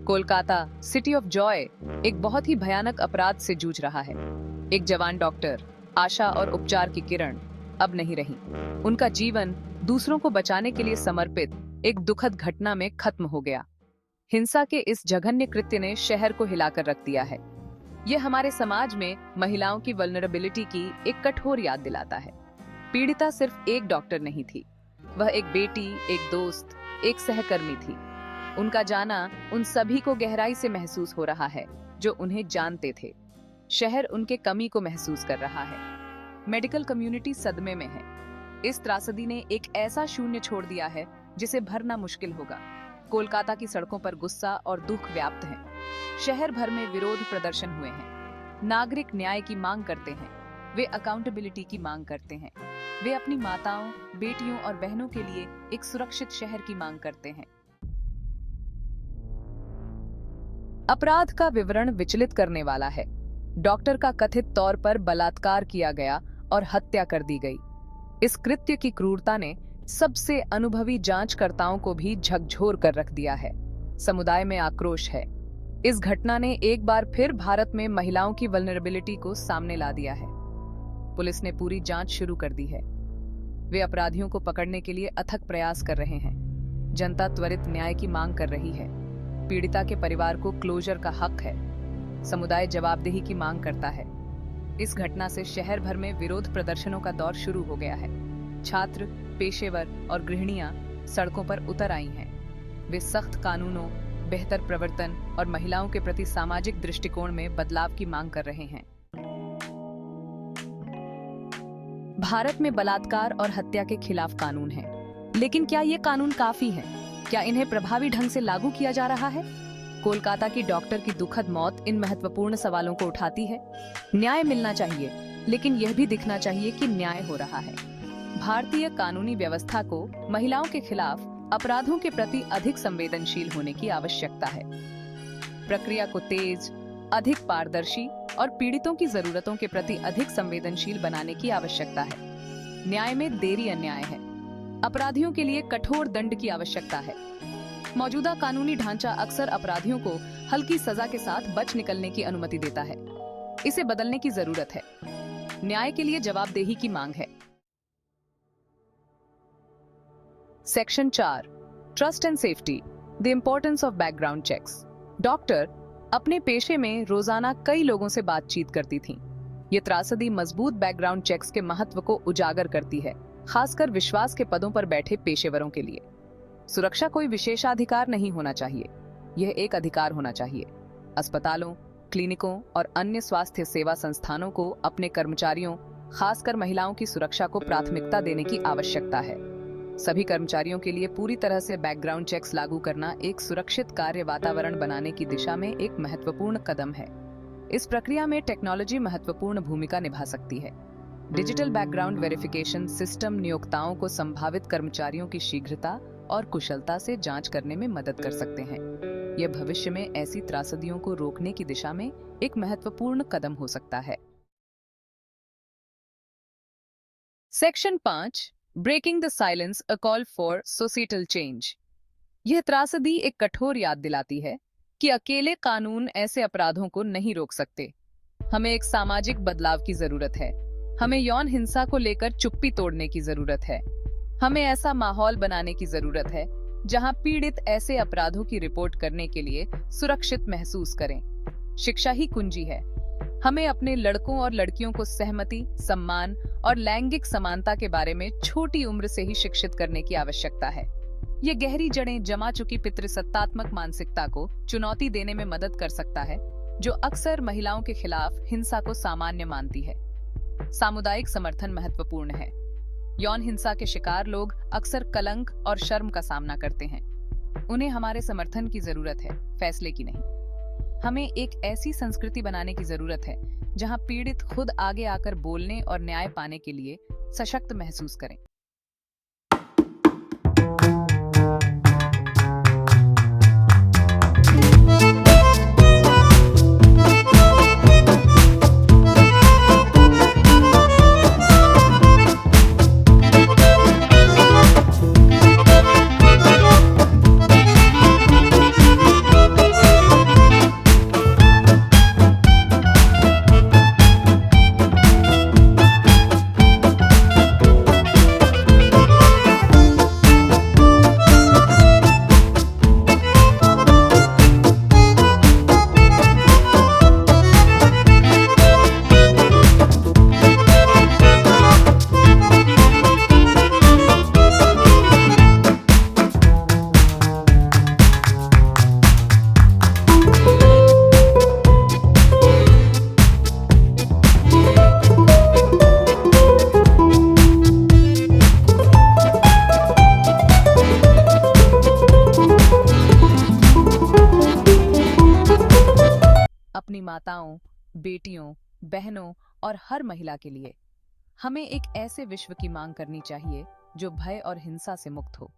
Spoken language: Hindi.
कोलकाता, सिटी ऑफ जॉय, एक बहुत ही भयानक अपराध से जूझ रहा है। एक जवान डॉक्टर, आशा और उपचार की किरण अब नहीं रही। उनका जीवन दूसरों को बचाने के लिए समर्पित एक दुखद घटना में खत्म हो गया। हिंसा के इस जघन्य कृत्य ने शहर को हिलाकर रख दिया है। यह हमारे समाज में महिलाओं की वल्नरेबिलिटी की एक कठोर याद दिलाता है। पीड़िता सिर्फ एक डॉक्टर नहीं थी, वह एक बेटी, एक दोस्त, एक सहकर्मी थी। उनका जाना उन सभी को गहराई से महसूस हो रहा है जो उन्हें जानते थे। शहर उनके कमी को महसूस कर रहा है। मेडिकल कम्युनिटी सदमे में है। इस त्रासदी ने एक ऐसा शून्य छोड़ दिया है जिसे भरना मुश्किल होगा। कोलकाता की सड़कों पर गुस्सा और दुख व्याप्त है। शहर भर में विरोध प्रदर्शन हुए हैं। नागरिक न्याय की मांग करते हैं, वे अकाउंटेबिलिटी की मांग करते हैं, वे अपनी माताओं, बेटियों और बहनों के लिए एक सुरक्षित शहर की मांग करते हैं। अपराध का विवरण विचलित करने वाला है। डॉक्टर का कथित तौर पर बलात्कार किया गया और हत्या कर दी गई। इस कृत्य की क्रूरता ने सबसे अनुभवी जांचकर्ताओं को भी झकझोर कर रख दिया है। समुदाय में आक्रोश है। इस घटना ने एक बार फिर भारत में महिलाओं की वल्नरेबिलिटी को सामने ला दिया है। पुलिस ने पूरी जांच शुरू कर दी है। वे अपराधियों को पकड़ने के लिए अथक प्रयास कर रहे हैं। जनता त्वरित न्याय की मांग कर रही है। पीड़िता के परिवार को क्लोजर का हक है। समुदाय जवाबदेही की मांग करता है। इस घटना से शहर भर में विरोध प्रदर्शनों का दौर शुरू हो गया है। छात्र, पेशेवर और गृहिणियां सड़कों पर उतर आई हैं। वे सख्त कानूनों, बेहतर प्रवर्तन और महिलाओं के प्रति सामाजिक दृष्टिकोण में बदलाव की मांग कर रहे हैं। भारत में बलात्कार और हत्या के खिलाफ कानून है, लेकिन क्या ये कानून काफी है? क्या इन्हें प्रभावी ढंग से लागू किया जा रहा है? कोलकाता की डॉक्टर की दुखद मौत इन महत्वपूर्ण सवालों को उठाती है। न्याय मिलना चाहिए, लेकिन यह भी दिखना चाहिए कि न्याय हो रहा है। भारतीय कानूनी व्यवस्था को महिलाओं के खिलाफ अपराधों के प्रति अधिक संवेदनशील होने की आवश्यकता है। प्रक्रिया को तेज, अधिक पारदर्शी और पीड़ितों की जरूरतों के प्रति अधिक संवेदनशील बनाने की आवश्यकता है। न्याय में देरी अन्याय है। अपराधियों के लिए कठोर दंड की आवश्यकता है। मौजूदा कानूनी ढांचा अक्सर अपराधियों को हल्की सजा के साथ बच निकलने की अनुमति देता है। इसे बदलने की जरूरत है। न्याय के लिए जवाबदेही की मांग है। Section 4, trust and safety, the importance of background checks. Doctor अपने पेशे में रोजाना कई लोगों से बातचीत करती थीं। ये त्रासदी मजबूत बैकग्राउंड चेक्स के महत्व को उजागर करती है, खासकर विश्वास के पदों पर बैठे पेशेवरों के लिए। सुरक्षा कोई विशेषाधिकार नहीं होना चाहिए, यह एक अधिकार होना चाहिए। अस्पतालों, क्लिनिकों और अन्य स्वास्थ्य सेवा संस्थानों को अपने कर्मचारियों, खासकर महिलाओं की सुरक्षा को प्राथमिकता देने की आवश्यकता है। सभी कर्मचारियों के लिए पूरी तरह से बैकग्राउंड चेक्स लागू करना एक सुरक्षित कार्य वातावरण बनाने की दिशा में एक महत्वपूर्ण कदम है। इस प्रक्रिया में टेक्नोलॉजी महत्वपूर्ण भूमिका निभा सकती है। डिजिटल बैकग्राउंड वेरिफिकेशन सिस्टम नियोक्ताओं को संभावित कर्मचारियों की शीघ्रता और कुशलता से जांच करने में मदद कर सकते हैं। यह भविष्य में ऐसी त्रासदियों को रोकने की दिशा में एक महत्वपूर्ण कदम हो सकता है। Section 5, breaking the silence, a call for societal change. यह त्रासदी एक कठोर याद दिलाती है कि अकेले कानून ऐसे अपराधों को नहीं रोक सकते। हमें एक सामाजिक बदलाव की जरूरत है। हमें यौन हिंसा को लेकर चुप्पी तोड़ने की जरूरत है। हमें ऐसा माहौल बनाने की जरूरत है जहां पीड़ित ऐसे अपराधों की रिपोर्ट करने के लिए सुरक्षित महसूस करें। शिक्षा ही कुंजी है। हमें अपने लड़कों और लड़कियों को सहमति, सम्मान और लैंगिक समानता के बारे में छोटी उम्र से ही शिक्षित करने की आवश्यकता है। ये गहरी जड़ें जमा चुकी पितृसत्तात्मक मानसिकता को चुनौती देने में मदद कर सकता है, जो अक्सर महिलाओं के खिलाफ हिंसा को सामान्य मानती है। सामुदायिक समर्थन महत्वपूर्ण है। यौन हिंसा के शिकार लोग अक्सर कलंक और शर्म का सामना करते हैं। उन्हें हमारे समर्थन की जरूरत है, फैसले की नहीं। हमें एक ऐसी संस्कृति बनाने की जरूरत है जहां पीड़ित खुद आगे आकर बोलने और न्याय पाने के लिए सशक्त महसूस करें। माताओं, बेटियों, बहनों और हर महिला के लिए। हमें एक ऐसे विश्व की मांग करनी चाहिए जो भय और हिंसा से मुक्त हो।